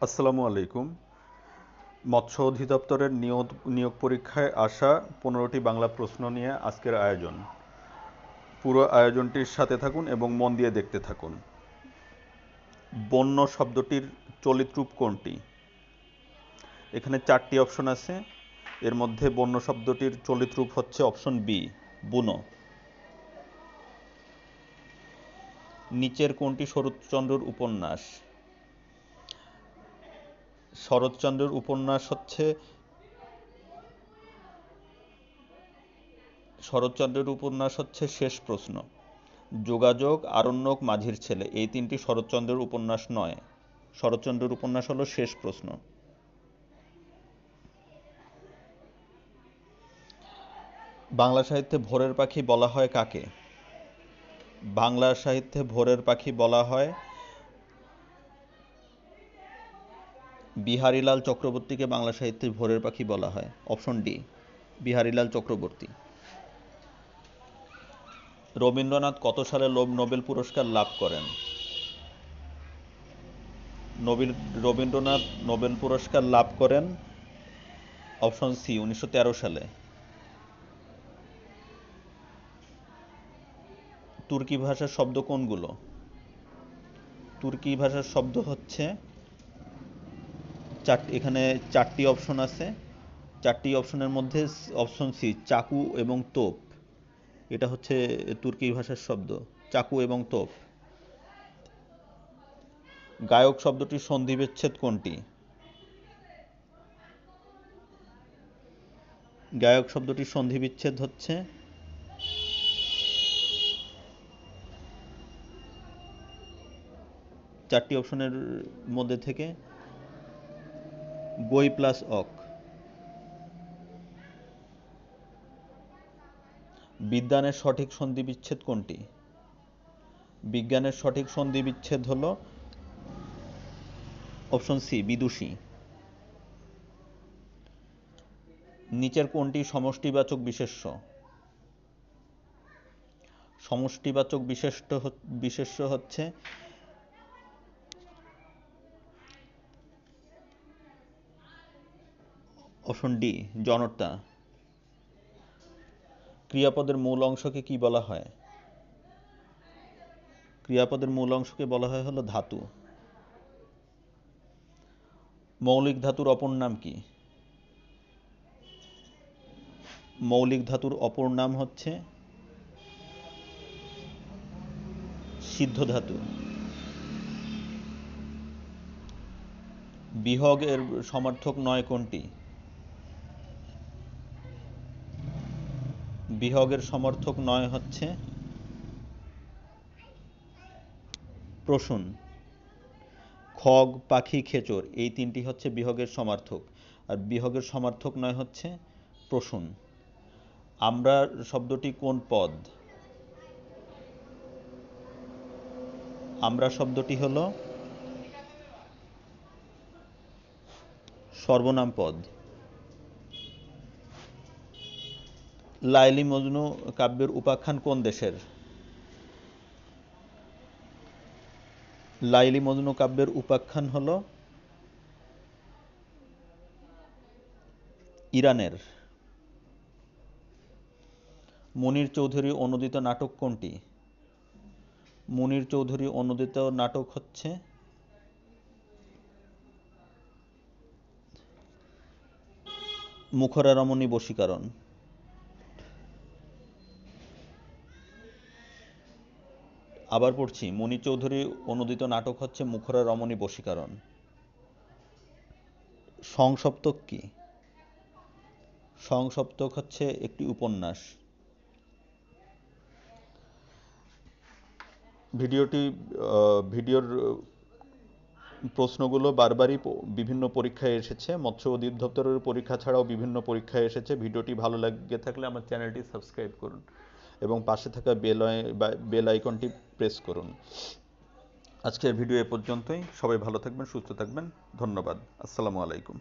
আসসালামু আলাইকুম। মৎস্য অধিদপ্তরের নিয়োগ পরীক্ষায় আসা 15টি বাংলা প্রশ্ন নিয়ে আজকের আয়োজন। পুরো আয়োজনটির সাথে থাকুন এবং মন দিয়ে দেখতে থাকুন। বন্য শব্দটির চলিত রূপ কোনটি? এখানে 4টি অপশন আছে। এর মধ্যে বন্য শব্দটির চলিত রূপ হচ্ছে অপশন বি, বুনো। নিচের কোনটি শরৎচন্দ্রের উপন্যাস? শরৎচন্দ্রের উপন্যাস হচ্ছে শেষ প্রশ্ন, যোগাযোগ, আরণ্যক, মাঝির ছেলে। এই তিনটি শরৎচন্দ্রের উপন্যাস নয়। শরৎচন্দ্রের উপন্যাস হলো শেষ প্রশ্ন। বাংলা সাহিত্যে ভোরের পাখি বলা হয় কাকে? বাংলা সাহিত্যে ভোরের পাখি বলা হয় বিহারীলাল চক্রবর্তীকে। বাংলা সাহিত্যে ভোরের পাখি বলা হয় অপশন ডি, বিহারীলাল চক্রবর্তী। রবীন্দ্রনাথ কত সালে নোবেল পুরস্কার লাভ করেন? রবীন্দ্রনাথ নোবেল পুরস্কার লাভ করেন অপশন সি, 1913 সালে। তুর্কি ভাষার শব্দ কোনগুলো? তুর্কি ভাষার শব্দ হচ্ছে এখানে 4টি অপশন আছে। 4টি অপশনের মধ্যে অপশন সি, চাকু এবং তোপ, এটা হচ্ছে তুর্কি ভাষার শব্দ, চাকু এবং তোপ। গায়ক শব্দটির সন্ধিবিচ্ছেদ কোনটি? গায়ক শব্দটির সন্ধিবিচ্ছেদ হচ্ছে 4টি অপশনের মধ্যে থেকে গই প্লাস অক। বিজ্ঞানের সঠিক সন্ধিবিচ্ছেদ কোনটি? বিজ্ঞানের সঠিক সন্ধিবিচ্ছেদ হলো অপশন সি, বিদুষী। নিচের কোনটি সমষ্টিবাচক বিশেষ্য? সমষ্টিবাচক বিশেষ্য হচ্ছে অপশন ডি, জড়তা। ক্রিয়াপদের মূল অংশকে কি বলা হয়? ক্রিয়াপদের মূল অংশকে বলা হয় হলো ধাতু। মৌলিক ধাতুর অপর নাম কি? মৌলিক ধাতুর অপর নাম হচ্ছে সিদ্ধ ধাতু। বিহগ এর সমার্থক নয় কোনটি? বিহগের সমার্থক নয় হচ্ছে প্রসূন। খগ, পাখি, খেচর, এই তিনটি হচ্ছে বিহগের সমার্থক, আর বিহগের সমার্থক নয় হচ্ছে প্রসূন। আমরা শব্দটি কোন পদ? আমরা শব্দটি হলো সর্বনাম পদ। লাইলি মজনু কাব্যের উপাখ্যান কোন দেশের? লাইলি মজনু কাব্যের উপাখ্যান হলো ইরানের। মুনীর চৌধুরী অনূদিত নাটক কোনটি? মুনীর চৌধুরী অনূদিত নাটক হচ্ছে মুখরা রমণী বশীকরণ। আবার পড়ছি, মুনীর চৌধুরী অনূদিত নাটক হচ্ছে মুখরা রমণী বশীকরণ। সংসপ্তক কি? সংসপ্তক হচ্ছে একটি উপন্যাস। ভিডিওর প্রশ্নগুলো বারবারই বিভিন্ন পরীক্ষায় এসেছে। মৎস্য অধিদপ্তরের পরীক্ষা ছাড়াও বিভিন্ন পরীক্ষায় এসেছে। ভিডিওটি ভালো লেগে থাকলে আমার চ্যানেলটি সাবস্ক্রাইব করুন এবং পাশে থাকা বেল আইকনটি প্রেস করুন। আজকের ভিডিও এ পর্যন্তই। সবাই ভালো থাকবেন, সুস্থ থাকবেন। ধন্যবাদ। আসসালামু আলাইকুম।